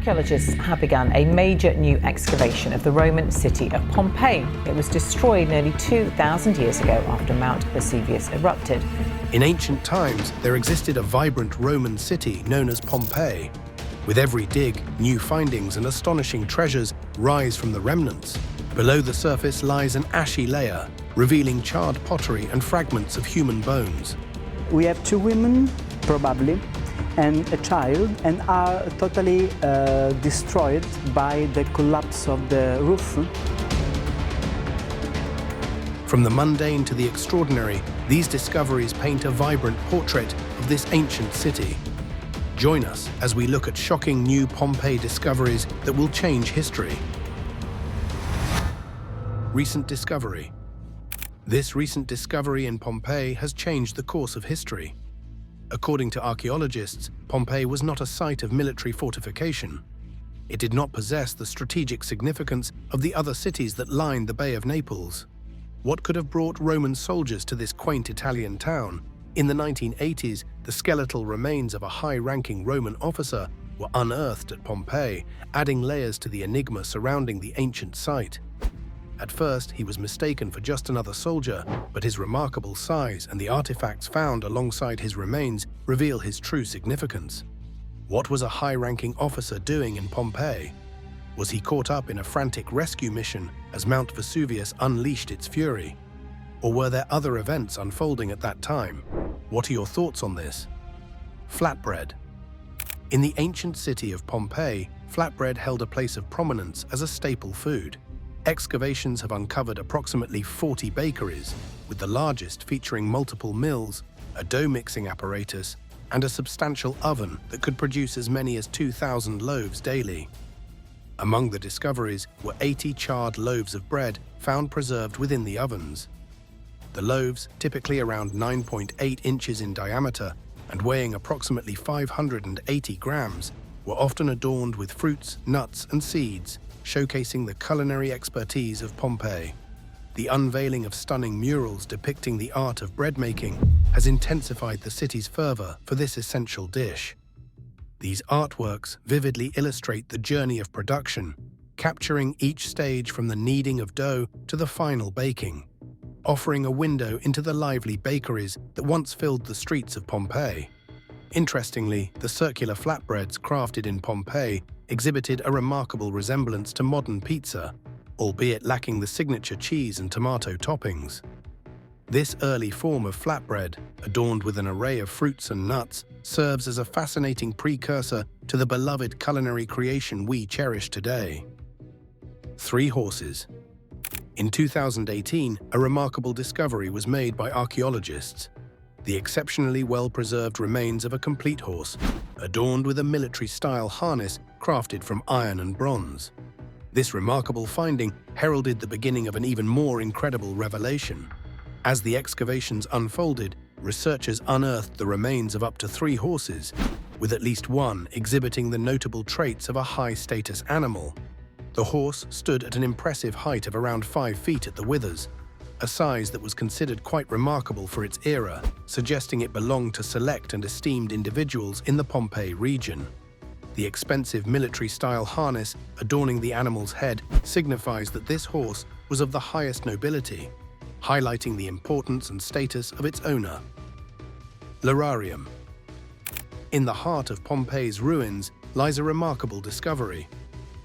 Archaeologists have begun a major new excavation of the Roman city of Pompeii. It was destroyed nearly 2,000 years ago after Mount Vesuvius erupted. In ancient times, there existed a vibrant Roman city known as Pompeii. With every dig, new findings and astonishing treasures rise from the remnants. Below the surface lies an ashy layer, revealing charred pottery and fragments of human bones. We have two women, probably, and a child, and are totally destroyed by the collapse of the roof. From the mundane to the extraordinary, these discoveries paint a vibrant portrait of this ancient city. Join us as we look at shocking new Pompeii discoveries that will change history. Recent discovery. This recent discovery in Pompeii has changed the course of history. According to archaeologists, Pompeii was not a site of military fortification. It did not possess the strategic significance of the other cities that lined the Bay of Naples. What could have brought Roman soldiers to this quaint Italian town? In the 1980s, the skeletal remains of a high-ranking Roman officer were unearthed at Pompeii, adding layers to the enigma surrounding the ancient site. At first, he was mistaken for just another soldier, but his remarkable size and the artifacts found alongside his remains reveal his true significance. What was a high-ranking officer doing in Pompeii? Was he caught up in a frantic rescue mission as Mount Vesuvius unleashed its fury? Or were there other events unfolding at that time? What are your thoughts on this? Flatbread. In the ancient city of Pompeii, flatbread held a place of prominence as a staple food. Excavations have uncovered approximately 40 bakeries, with the largest featuring multiple mills, a dough mixing apparatus, and a substantial oven that could produce as many as 2,000 loaves daily. Among the discoveries were 80 charred loaves of bread found preserved within the ovens. The loaves, typically around 9.8 inches in diameter and weighing approximately 580 grams, were often adorned with fruits, nuts, and seeds, showcasing the culinary expertise of Pompeii. The unveiling of stunning murals depicting the art of bread making has intensified the city's fervor for this essential dish. These artworks vividly illustrate the journey of production, capturing each stage from the kneading of dough to the final baking, offering a window into the lively bakeries that once filled the streets of Pompeii. Interestingly, the circular flatbreads crafted in Pompeii exhibited a remarkable resemblance to modern pizza, albeit lacking the signature cheese and tomato toppings. This early form of flatbread, adorned with an array of fruits and nuts, serves as a fascinating precursor to the beloved culinary creation we cherish today. 3 horses. In 2018, a remarkable discovery was made by archaeologists. The exceptionally well-preserved remains of a complete horse, adorned with a military-style harness crafted from iron and bronze. This remarkable finding heralded the beginning of an even more incredible revelation. As the excavations unfolded, researchers unearthed the remains of up to 3 horses, with at least one exhibiting the notable traits of a high-status animal. The horse stood at an impressive height of around 5 feet at the withers, a size that was considered quite remarkable for its era, suggesting it belonged to select and esteemed individuals in the Pompeii region. The expensive military-style harness adorning the animal's head signifies that this horse was of the highest nobility, highlighting the importance and status of its owner. Larium. In the heart of Pompeii's ruins lies a remarkable discovery: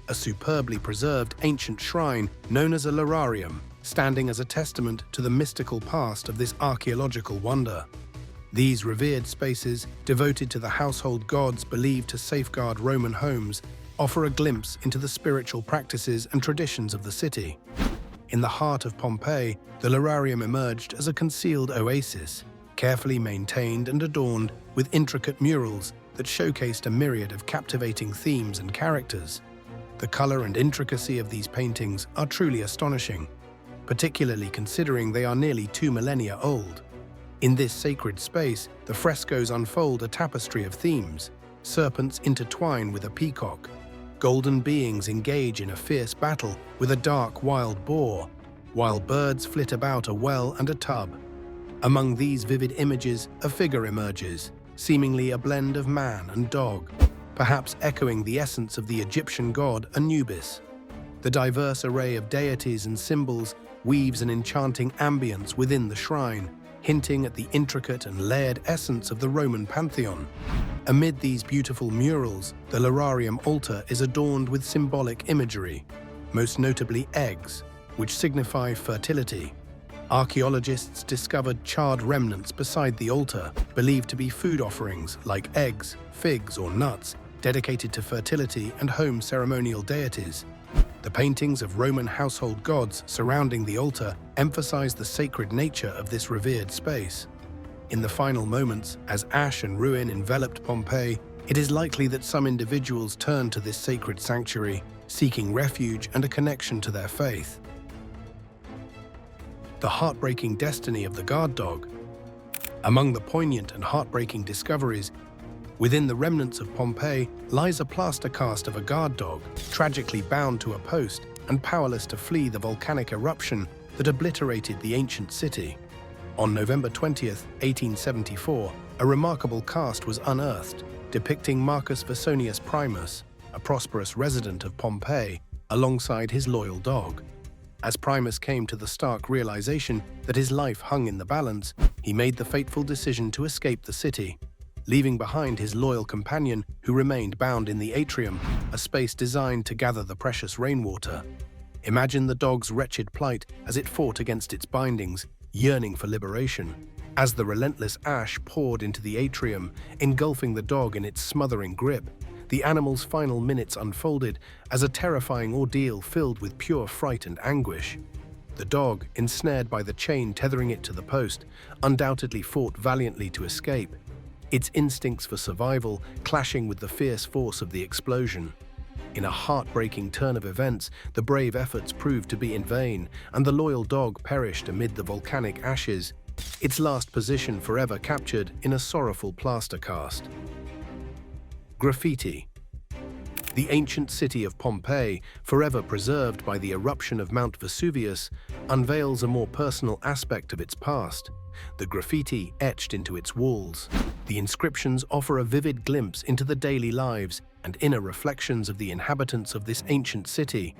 a superbly preserved ancient shrine known as a larium, standing as a testament to the mystical past of this archaeological wonder. These revered spaces, devoted to the household gods believed to safeguard Roman homes, offer a glimpse into the spiritual practices and traditions of the city. In the heart of Pompeii, the larium emerged as a concealed oasis, carefully maintained and adorned with intricate murals that showcased a myriad of captivating themes and characters. The color and intricacy of these paintings are truly astonishing, particularly considering they are nearly 2 millennia old. In this sacred space, the frescoes unfold a tapestry of themes. Serpents intertwine with a peacock. Golden beings engage in a fierce battle with a dark wild boar, while birds flit about a well and a tub. Among these vivid images, a figure emerges, seemingly a blend of man and dog. perhaps echoing the essence of the Egyptian god Anubis. The diverse array of deities and symbols weaves an enchanting ambience within the shrine, hinting at the intricate and layered essence of the Roman pantheon. Amid these beautiful murals, the larium altar is adorned with symbolic imagery, most notably eggs, which signify fertility. Archaeologists discovered charred remnants beside the altar, believed to be food offerings like eggs, figs, or nuts, dedicated to fertility and home ceremonial deities. The paintings of Roman household gods surrounding the altar emphasize the sacred nature of this revered space. In the final moments, as ash and ruin enveloped Pompeii, it is likely that some individuals turned to this sacred sanctuary, seeking refuge and a connection to their faith. The heartbreaking destiny of the guard dog. Among the poignant and heartbreaking discoveries within the remnants of Pompeii lies a plaster cast of a guard dog, tragically bound to a post and powerless to flee the volcanic eruption that obliterated the ancient city. On November 20th, 1874, a remarkable cast was unearthed, depicting Marcus Vesonius Primus, a prosperous resident of Pompeii, alongside his loyal dog. As Primus came to the stark realization that his life hung in the balance, he made the fateful decision to escape the city, leaving behind his loyal companion who remained bound in the atrium, a space designed to gather the precious rainwater. Imagine the dog's wretched plight as it fought against its bindings, yearning for liberation. As the relentless ash poured into the atrium, engulfing the dog in its smothering grip, the animal's final minutes unfolded as a terrifying ordeal filled with pure fright and anguish. The dog, ensnared by the chain tethering it to the post, undoubtedly fought valiantly to escape, its instincts for survival clashing with the fierce force of the explosion. In a heartbreaking turn of events, the brave efforts proved to be in vain, and the loyal dog perished amid the volcanic ashes, its last position forever captured in a sorrowful plaster cast. Graffiti. The ancient city of Pompeii, forever preserved by the eruption of Mount Vesuvius, unveils a more personal aspect of its past. The graffiti etched into its walls. The inscriptions offer a vivid glimpse into the daily lives and inner reflections of the inhabitants of this ancient city,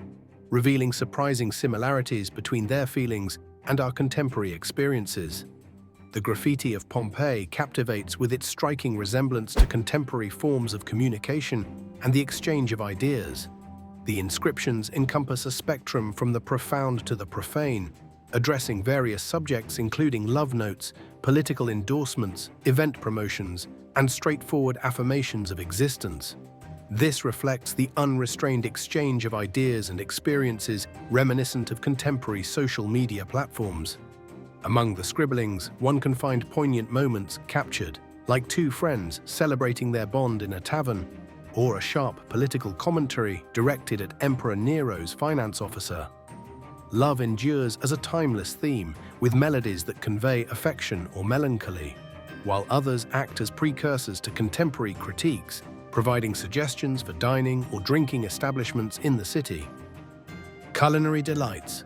revealing surprising similarities between their feelings and our contemporary experiences. The graffiti of Pompeii captivates with its striking resemblance to contemporary forms of communication and the exchange of ideas. The inscriptions encompass a spectrum from the profound to the profane, addressing various subjects including love notes, political endorsements, event promotions, and straightforward affirmations of existence. This reflects the unrestrained exchange of ideas and experiences reminiscent of contemporary social media platforms. Among the scribblings, one can find poignant moments captured, like two friends celebrating their bond in a tavern, or a sharp political commentary directed at Emperor Nero's finance officer. Love endures as a timeless theme, with melodies that convey affection or melancholy, while others act as precursors to contemporary critiques, providing suggestions for dining or drinking establishments in the city. Culinary delights.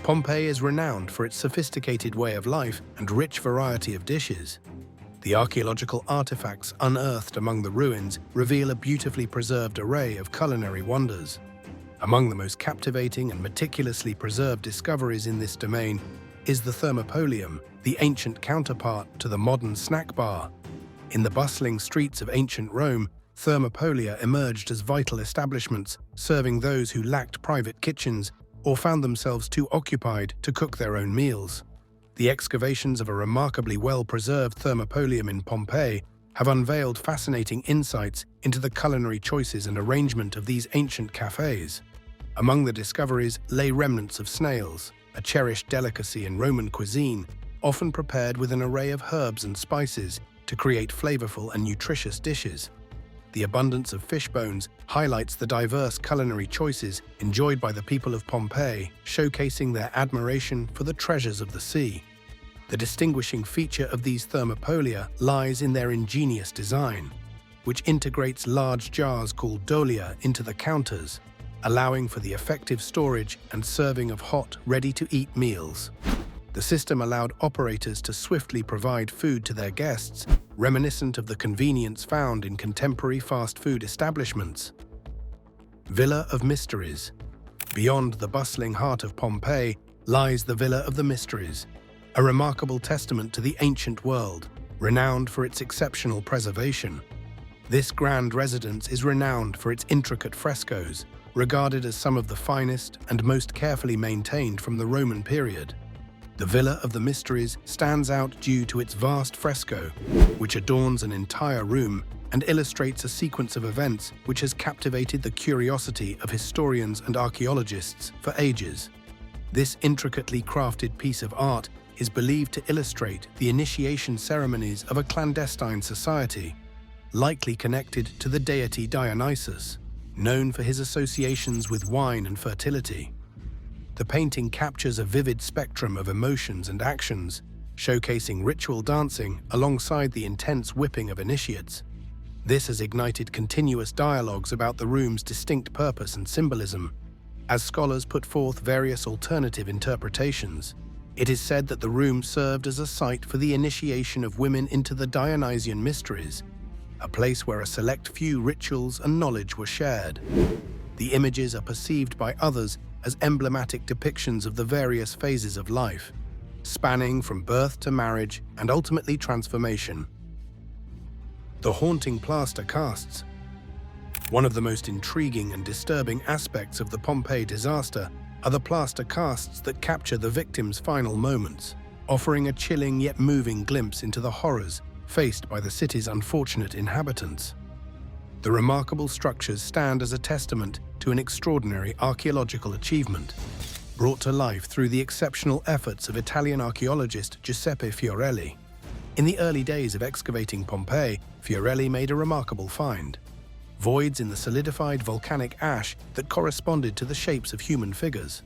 Pompeii is renowned for its sophisticated way of life and rich variety of dishes. The archaeological artifacts unearthed among the ruins reveal a beautifully preserved array of culinary wonders. Among the most captivating and meticulously preserved discoveries in this domain is the thermopolium, the ancient counterpart to the modern snack bar. In the bustling streets of ancient Rome, thermopolia emerged as vital establishments, serving those who lacked private kitchens or found themselves too occupied to cook their own meals. The excavations of a remarkably well-preserved thermopolium in Pompeii have unveiled fascinating insights into the culinary choices and arrangement of these ancient cafes. Among the discoveries lay remnants of snails, a cherished delicacy in Roman cuisine, often prepared with an array of herbs and spices to create flavorful and nutritious dishes. The abundance of fish bones highlights the diverse culinary choices enjoyed by the people of Pompeii, showcasing their admiration for the treasures of the sea. The distinguishing feature of these thermopolia lies in their ingenious design, which integrates large jars called dolia into the counters, allowing for the effective storage and serving of hot, ready-to-eat meals. The system allowed operators to swiftly provide food to their guests, reminiscent of the convenience found in contemporary fast food establishments. Villa of Mysteries. Beyond the bustling heart of Pompeii lies the Villa of the Mysteries, a remarkable testament to the ancient world, renowned for its exceptional preservation. This grand residence is renowned for its intricate frescoes, regarded as some of the finest and most carefully maintained from the Roman period. The Villa of the Mysteries stands out due to its vast fresco, which adorns an entire room and illustrates a sequence of events which has captivated the curiosity of historians and archaeologists for ages. This intricately crafted piece of art is believed to illustrate the initiation ceremonies of a clandestine society, likely connected to the deity Dionysus, known for his associations with wine and fertility. The painting captures a vivid spectrum of emotions and actions, showcasing ritual dancing alongside the intense whipping of initiates. This has ignited continuous dialogues about the room's distinct purpose and symbolism. As scholars put forth various alternative interpretations, it is said that the room served as a site for the initiation of women into the Dionysian mysteries, a place where a select few rituals and knowledge were shared. The images are perceived by others as emblematic depictions of the various phases of life, spanning from birth to marriage and ultimately transformation. The Haunting Plaster casts. One of the most intriguing and disturbing aspects of the Pompeii disaster are the plaster casts that capture the victims' final moments, offering a chilling yet moving glimpse into the horrors faced by the city's unfortunate inhabitants. The remarkable structures stand as a testament to an extraordinary archaeological achievement, brought to life through the exceptional efforts of Italian archaeologist Giuseppe Fiorelli. In the early days of excavating Pompeii, Fiorelli made a remarkable find: voids in the solidified volcanic ash that corresponded to the shapes of human figures.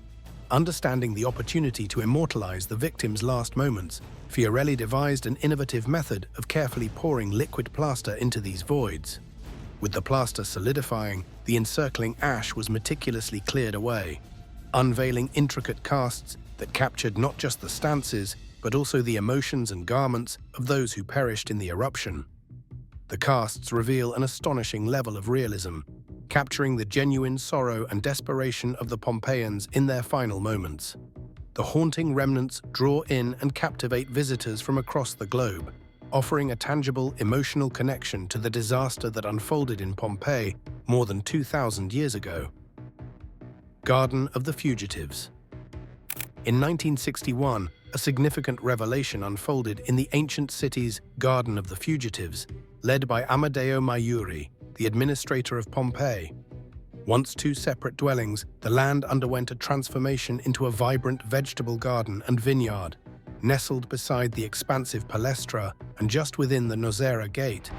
Understanding the opportunity to immortalize the victims' last moments, Fiorelli devised an innovative method of carefully pouring liquid plaster into these voids. With the plaster solidifying, the encircling ash was meticulously cleared away, unveiling intricate casts that captured not just the stances, but also the emotions and garments of those who perished in the eruption. The casts reveal an astonishing level of realism, capturing the genuine sorrow and desperation of the Pompeians in their final moments. The haunting remnants draw in and captivate visitors from across the globe, offering a tangible emotional connection to the disaster that unfolded in Pompeii more than 2,000 years ago. Garden of the Fugitives. In 1961, a significant revelation unfolded in the ancient city's Garden of the Fugitives, led by Amedeo Maiuri, the administrator of Pompeii. Once two separate dwellings, the land underwent a transformation into a vibrant vegetable garden and vineyard, nestled beside the expansive palestra and just within the Nozera gate.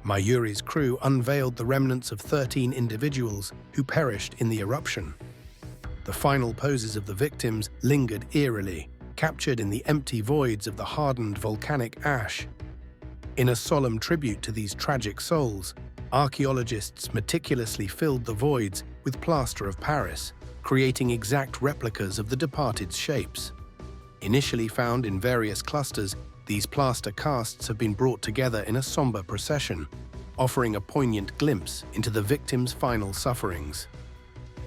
Maiuri's crew unveiled the remnants of 13 individuals who perished in the eruption. The final poses of the victims lingered eerily, captured in the empty voids of the hardened volcanic ash. In a solemn tribute to these tragic souls, archaeologists meticulously filled the voids with plaster of Paris, creating exact replicas of the departed's shapes. Initially found in various clusters, these plaster casts have been brought together in a somber procession, offering a poignant glimpse into the victims' final sufferings.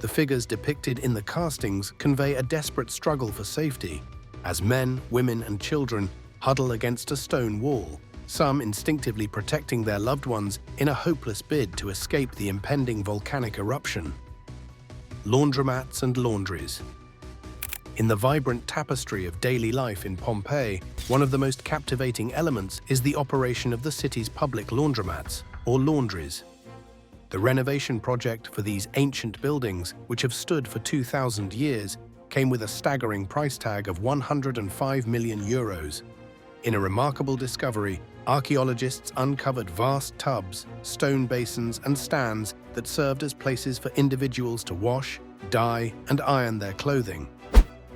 The figures depicted in the castings convey a desperate struggle for safety, as men, women, and children huddle against a stone wall, some instinctively protecting their loved ones in a hopeless bid to escape the impending volcanic eruption. Laundromats and laundries. In the vibrant tapestry of daily life in Pompeii, one of the most captivating elements is the operation of the city's public laundromats, or laundries. The renovation project for these ancient buildings, which have stood for 2,000 years, came with a staggering price tag of €105 million. In a remarkable discovery, archaeologists uncovered vast tubs, stone basins, and stands that served as places for individuals to wash, dye, and iron their clothing.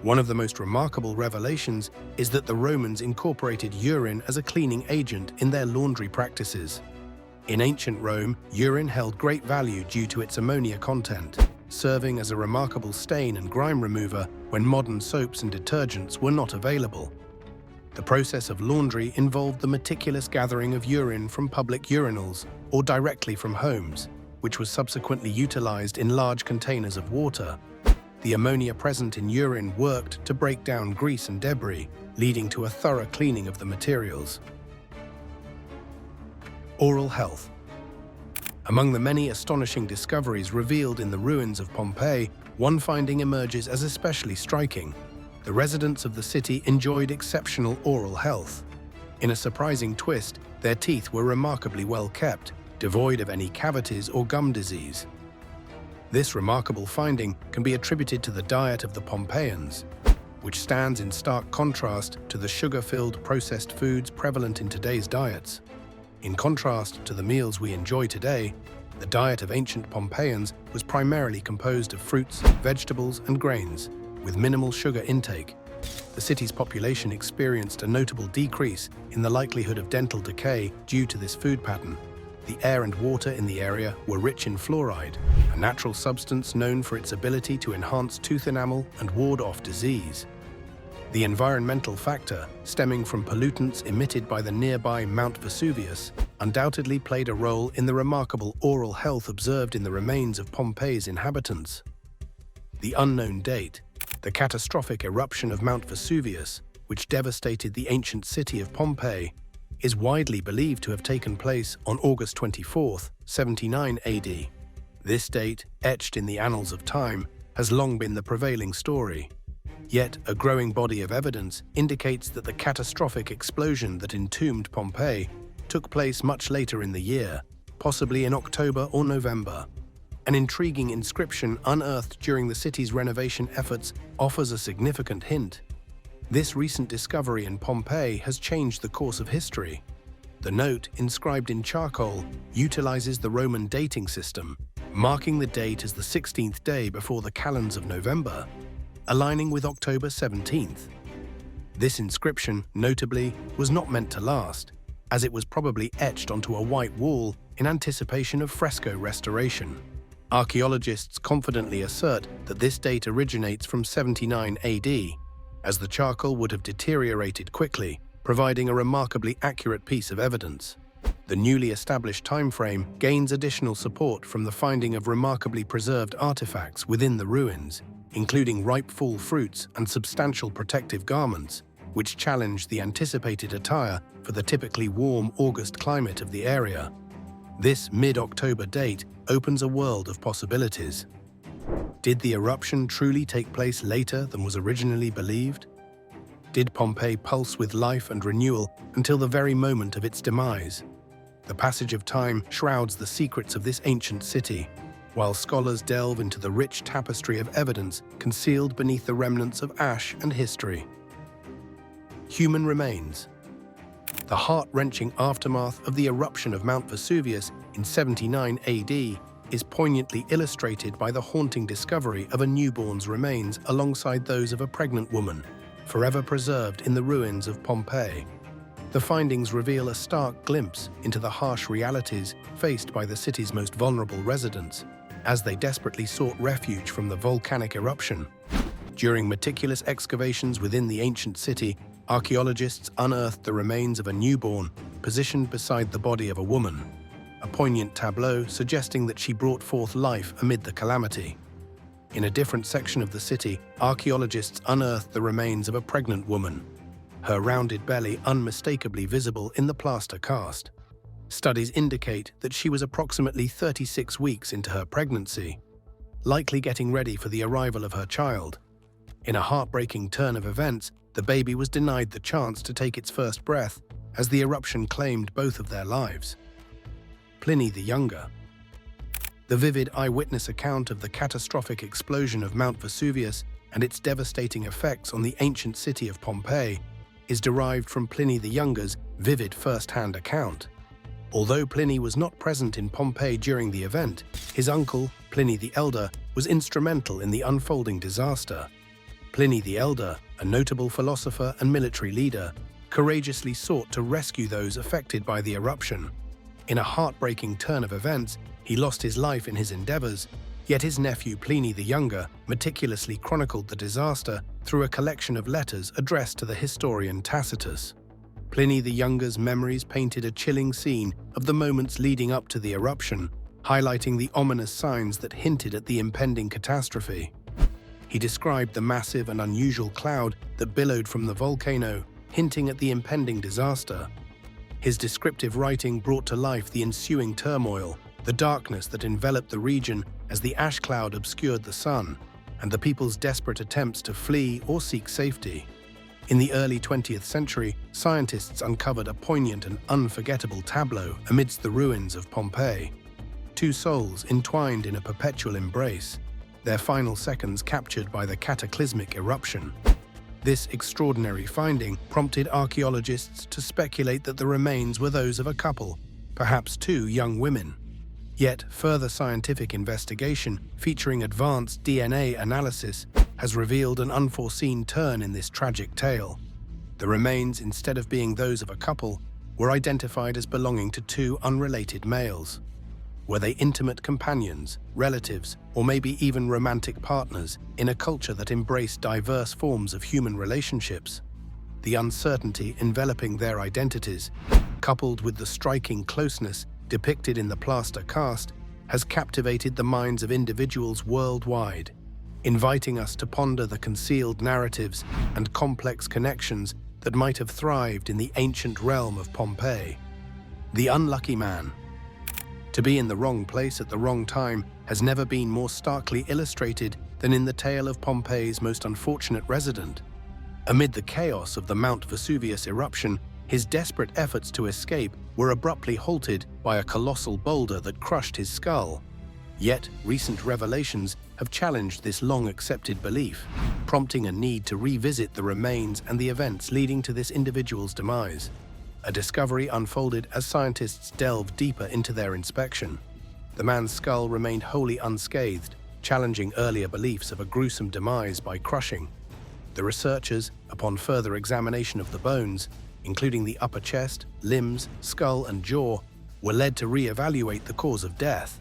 One of the most remarkable revelations is that the Romans incorporated urine as a cleaning agent in their laundry practices. In ancient Rome, urine held great value due to its ammonia content, serving as a remarkable stain and grime remover when modern soaps and detergents were not available. The process of laundry involved the meticulous gathering of urine from public urinals or directly from homes, which was subsequently utilized in large containers of water. The ammonia present in urine worked to break down grease and debris, leading to a thorough cleaning of the materials. Oral health. Among the many astonishing discoveries revealed in the ruins of Pompeii, one finding emerges as especially striking. The residents of the city enjoyed exceptional oral health. In a surprising twist, their teeth were remarkably well kept, devoid of any cavities or gum disease. This remarkable finding can be attributed to the diet of the Pompeians, which stands in stark contrast to the sugar-filled processed foods prevalent in today's diets. In contrast to the meals we enjoy today, the diet of ancient Pompeians was primarily composed of fruits, vegetables, and grains, with minimal sugar intake. The city's population experienced a notable decrease in the likelihood of dental decay due to this food pattern. The air and water in the area were rich in fluoride, a natural substance known for its ability to enhance tooth enamel and ward off disease. The environmental factor, stemming from pollutants emitted by the nearby Mount Vesuvius, undoubtedly played a role in the remarkable oral health observed in the remains of Pompeii's inhabitants. The unknown date. The catastrophic eruption of Mount Vesuvius, which devastated the ancient city of Pompeii, is widely believed to have taken place on August 24, 79 AD. This date, etched in the annals of time, has long been the prevailing story. Yet, a growing body of evidence indicates that the catastrophic explosion that entombed Pompeii took place much later in the year, possibly in October or November. An intriguing inscription unearthed during the city's renovation efforts offers a significant hint. This recent discovery in Pompeii has changed the course of history. The note, inscribed in charcoal, utilizes the Roman dating system, marking the date as the 16th day before the calends of November, aligning with October 17th. This inscription, notably, was not meant to last, as it was probably etched onto a white wall in anticipation of fresco restoration. Archaeologists confidently assert that this date originates from 79 AD, as the charcoal would have deteriorated quickly, providing a remarkably accurate piece of evidence. The newly established time frame gains additional support from the finding of remarkably preserved artifacts within the ruins, including ripe fall fruits and substantial protective garments, which challenge the anticipated attire for the typically warm August climate of the area. This mid-October date opens a world of possibilities. Did the eruption truly take place later than was originally believed? Did Pompeii pulse with life and renewal until the very moment of its demise? The passage of time shrouds the secrets of this ancient city, while scholars delve into the rich tapestry of evidence concealed beneath the remnants of ash and history. Human remains. The heart-wrenching aftermath of the eruption of Mount Vesuvius in 79 AD is poignantly illustrated by the haunting discovery of a newborn's remains alongside those of a pregnant woman, forever preserved in the ruins of Pompeii. The findings reveal a stark glimpse into the harsh realities faced by the city's most vulnerable residents, as they desperately sought refuge from the volcanic eruption. During meticulous excavations within the ancient city, archaeologists unearthed the remains of a newborn positioned beside the body of a woman, a poignant tableau suggesting that she brought forth life amid the calamity. In a different section of the city, archaeologists unearthed the remains of a pregnant woman, her rounded belly unmistakably visible in the plaster cast. Studies indicate that she was approximately 36 weeks into her pregnancy, likely getting ready for the arrival of her child. In a heartbreaking turn of events, the baby was denied the chance to take its first breath as the eruption claimed both of their lives. Pliny the Younger. The vivid eyewitness account of the catastrophic explosion of Mount Vesuvius and its devastating effects on the ancient city of Pompeii is derived from Pliny the Younger's vivid first-hand account. Although Pliny was not present in Pompeii during the event, his uncle, Pliny the Elder, was instrumental in the unfolding disaster. Pliny the Elder, a notable philosopher and military leader, courageously sought to rescue those affected by the eruption. In a heartbreaking turn of events, he lost his life in his endeavors, Yet his nephew Pliny the Younger meticulously chronicled the disaster through a collection of letters addressed to the historian Tacitus. Pliny the Younger's memories painted a chilling scene of the moments leading up to the eruption, highlighting the ominous signs that hinted at the impending catastrophe. He described the massive and unusual cloud that billowed from the volcano, hinting at the impending disaster. His descriptive writing brought to life the ensuing turmoil, the darkness that enveloped the region as the ash cloud obscured the sun, and the people's desperate attempts to flee or seek safety. In the early 20th century, scientists uncovered a poignant and unforgettable tableau amidst the ruins of Pompeii. Two souls entwined in a perpetual embrace, their final seconds captured by the cataclysmic eruption. This extraordinary finding prompted archaeologists to speculate that the remains were those of a couple, perhaps two young women. Yet further scientific investigation featuring advanced DNA analysis has revealed an unforeseen turn in this tragic tale. The remains, instead of being those of a couple, were identified as belonging to two unrelated males. Were they intimate companions, relatives, or maybe even romantic partners in a culture that embraced diverse forms of human relationships? The uncertainty enveloping their identities, coupled with the striking closeness depicted in the plaster cast, has captivated the minds of individuals worldwide, inviting us to ponder the concealed narratives and complex connections that might have thrived in the ancient realm of Pompeii. The unlucky man. To be in the wrong place at the wrong time has never been more starkly illustrated than in the tale of Pompeii's most unfortunate resident. Amid the chaos of the Mount Vesuvius eruption, his desperate efforts to escape were abruptly halted by a colossal boulder that crushed his skull. Yet, recent revelations have challenged this long-accepted belief, prompting a need to revisit the remains and the events leading to this individual's demise. A discovery unfolded as scientists delved deeper into their inspection. The man's skull remained wholly unscathed, challenging earlier beliefs of a gruesome demise by crushing. The researchers, upon further examination of the bones, including the upper chest, limbs, skull, and jaw, were led to re-evaluate the cause of death.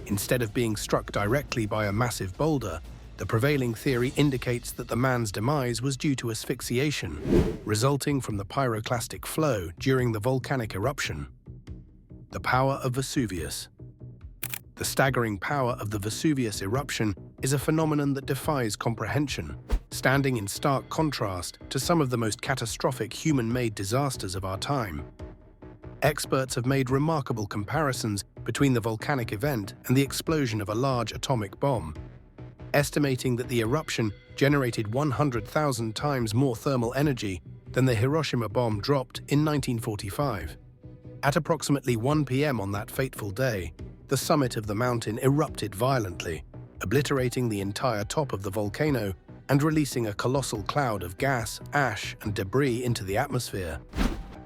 Instead of being struck directly by a massive boulder, the prevailing theory indicates that the man's demise was due to asphyxiation, resulting from the pyroclastic flow during the volcanic eruption. The Power of Vesuvius. The staggering power of the Vesuvius eruption is a phenomenon that defies comprehension, standing in stark contrast to some of the most catastrophic human-made disasters of our time. Experts have made remarkable comparisons between the volcanic event and the explosion of a large atomic bomb, estimating that the eruption generated 100,000 times more thermal energy than the Hiroshima bomb dropped in 1945. At approximately 1 p.m. on that fateful day, the summit of the mountain erupted violently, obliterating the entire top of the volcano and releasing a colossal cloud of gas, ash, and debris into the atmosphere.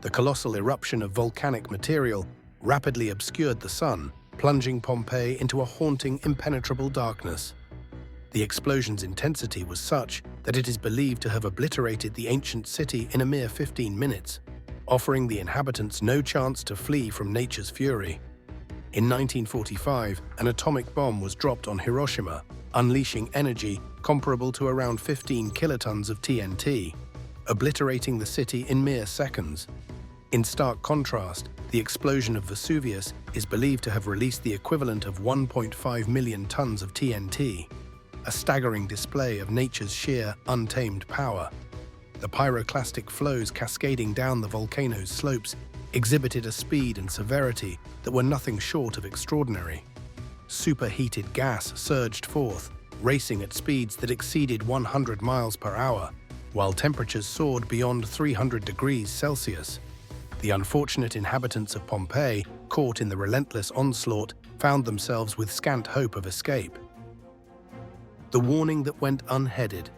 The colossal eruption of volcanic material rapidly obscured the sun, plunging Pompeii into a haunting, impenetrable darkness. The explosion's intensity was such that it is believed to have obliterated the ancient city in a mere 15 minutes, offering the inhabitants no chance to flee from nature's fury. In 1945, an atomic bomb was dropped on Hiroshima, unleashing energy comparable to around 15 kilotons of TNT, obliterating the city in mere seconds. In stark contrast, the explosion of Vesuvius is believed to have released the equivalent of 1.5 million tons of TNT, a staggering display of nature's sheer, untamed power. The pyroclastic flows cascading down the volcano's slopes exhibited a speed and severity that were nothing short of extraordinary. Superheated gas surged forth, racing at speeds that exceeded 100 miles per hour, while temperatures soared beyond 300 degrees Celsius. The unfortunate inhabitants of Pompeii, caught in the relentless onslaught, found themselves with scant hope of escape. The warning that went unheeded.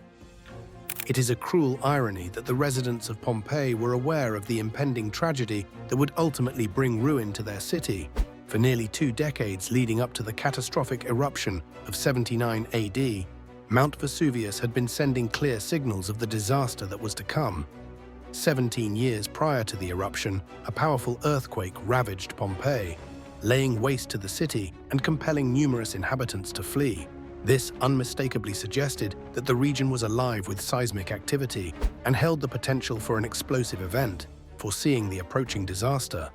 It is a cruel irony that the residents of Pompeii were aware of the impending tragedy that would ultimately bring ruin to their city. For nearly 2 decades leading up to the catastrophic eruption of 79 AD, Mount Vesuvius had been sending clear signals of the disaster that was to come. 17 years prior to the eruption, a powerful earthquake ravaged Pompeii. laying waste to the city and compelling numerous inhabitants to flee. This unmistakably suggested that the region was alive with seismic activity and held the potential for an explosive event, foreseeing the approaching disaster.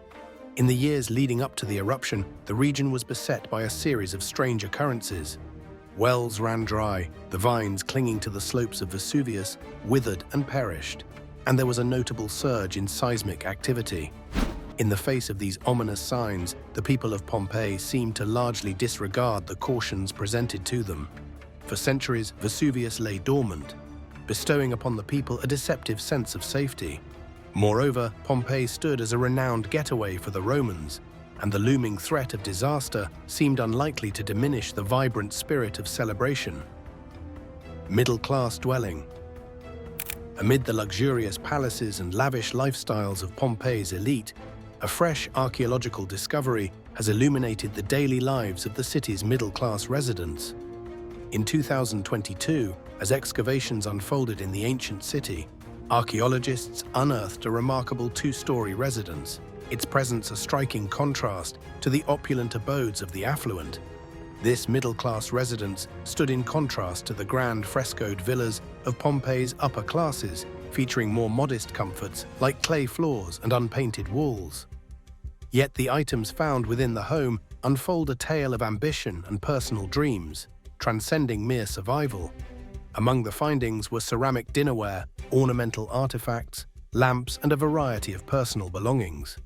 In the years leading up to the eruption, the region was beset by a series of strange occurrences. Wells ran dry, the vines clinging to the slopes of Vesuvius withered and perished, and there was a notable surge in seismic activity. In the face of these ominous signs, the people of Pompeii seemed to largely disregard the cautions presented to them. For centuries, Vesuvius lay dormant, bestowing upon the people a deceptive sense of safety. Moreover, Pompeii stood as a renowned getaway for the Romans, and the looming threat of disaster seemed unlikely to diminish the vibrant spirit of celebration. Middleclass dwelling. Amid the luxurious palaces and lavish lifestyles of Pompeii's elite, a fresh archaeological discovery has illuminated the daily lives of the city's middle-class residents. In 2022, as excavations unfolded in the ancient city, archaeologists unearthed a remarkable two-story residence, its presence a striking contrast to the opulent abodes of the affluent. This middle-class residence stood in contrast to the grand frescoed villas of Pompeii's upper classes, featuring more modest comforts like clay floors and unpainted walls. Yet the items found within the home unfold a tale of ambition and personal dreams, transcending mere survival. Among the findings were ceramic dinnerware, ornamental artifacts, lamps, and a variety of personal belongings.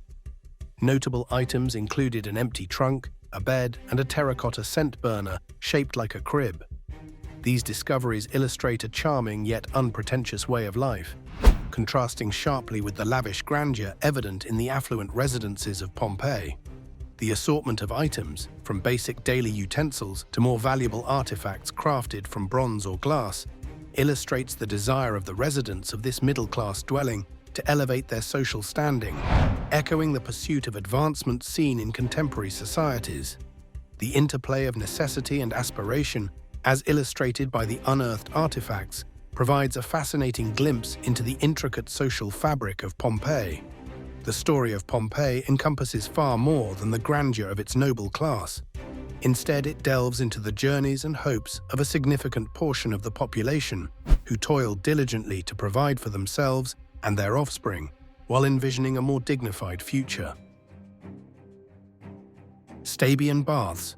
Notable items included an empty trunk, a bed, and a terracotta scent burner shaped like a crib. These discoveries illustrate a charming yet unpretentious way of life, contrasting sharply with the lavish grandeur evident in the affluent residences of Pompeii. The assortment of items, from basic daily utensils to more valuable artifacts crafted from bronze or glass, illustrates the desire of the residents of this middle-class dwelling to elevate their social standing, echoing the pursuit of advancement seen in contemporary societies. The interplay of necessity and aspiration, as illustrated by the unearthed artifacts, provides a fascinating glimpse into the intricate social fabric of Pompeii. The story of Pompeii encompasses far more than the grandeur of its noble class. Instead, it delves into the journeys and hopes of a significant portion of the population who toiled diligently to provide for themselves and their offspring, while envisioning a more dignified future. Stabian Baths.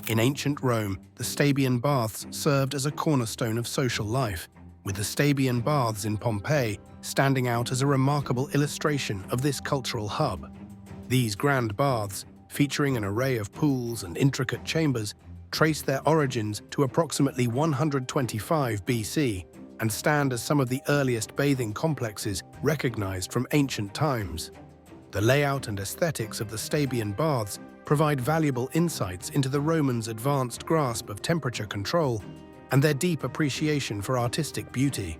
In ancient Rome, the Stabian Baths served as a cornerstone of social life, with the Stabian Baths in Pompeii standing out as a remarkable illustration of this cultural hub. These grand baths, featuring an array of pools and intricate chambers, trace their origins to approximately 125 BC and stand as some of the earliest bathing complexes recognized from ancient times. The layout and aesthetics of the Stabian Baths provide valuable insights into the Romans' advanced grasp of temperature control and their deep appreciation for artistic beauty.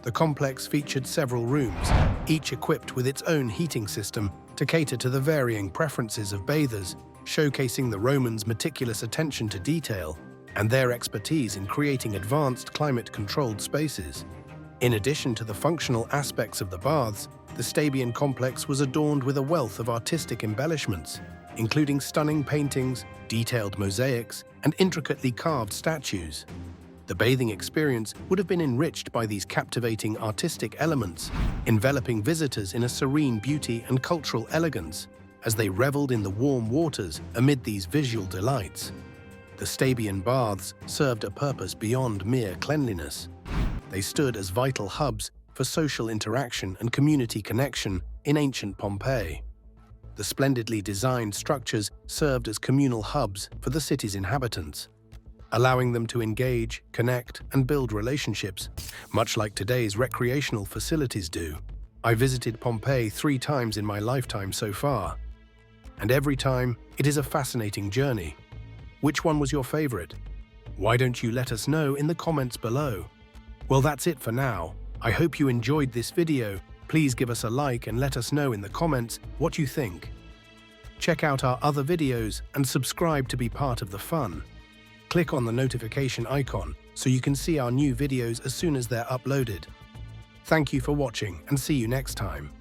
The complex featured several rooms, each equipped with its own heating system to cater to the varying preferences of bathers, showcasing the Romans' meticulous attention to detail and their expertise in creating advanced climate-controlled spaces. In addition to the functional aspects of the baths, the Stabian complex was adorned with a wealth of artistic embellishments, including stunning paintings, detailed mosaics, and intricately carved statues. The bathing experience would have been enriched by these captivating artistic elements, enveloping visitors in a serene beauty and cultural elegance as they reveled in the warm waters amid these visual delights. The Stabian Baths served a purpose beyond mere cleanliness. They stood as vital hubs for social interaction and community connection in ancient Pompeii. The splendidly designed structures served as communal hubs for the city's inhabitants, allowing them to engage, connect, and build relationships, much like today's recreational facilities do. I visited Pompeii 3 times in my lifetime so far, and every time it is a fascinating journey. Which one was your favorite? Why don't you let us know in the comments below? Well, that's it for now. I hope you enjoyed this video. Please give us a like and let us know in the comments what you think. Check out our other videos and subscribe to be part of the fun. Click on the notification icon so you can see our new videos as soon as they're uploaded. Thank you for watching and see you next time.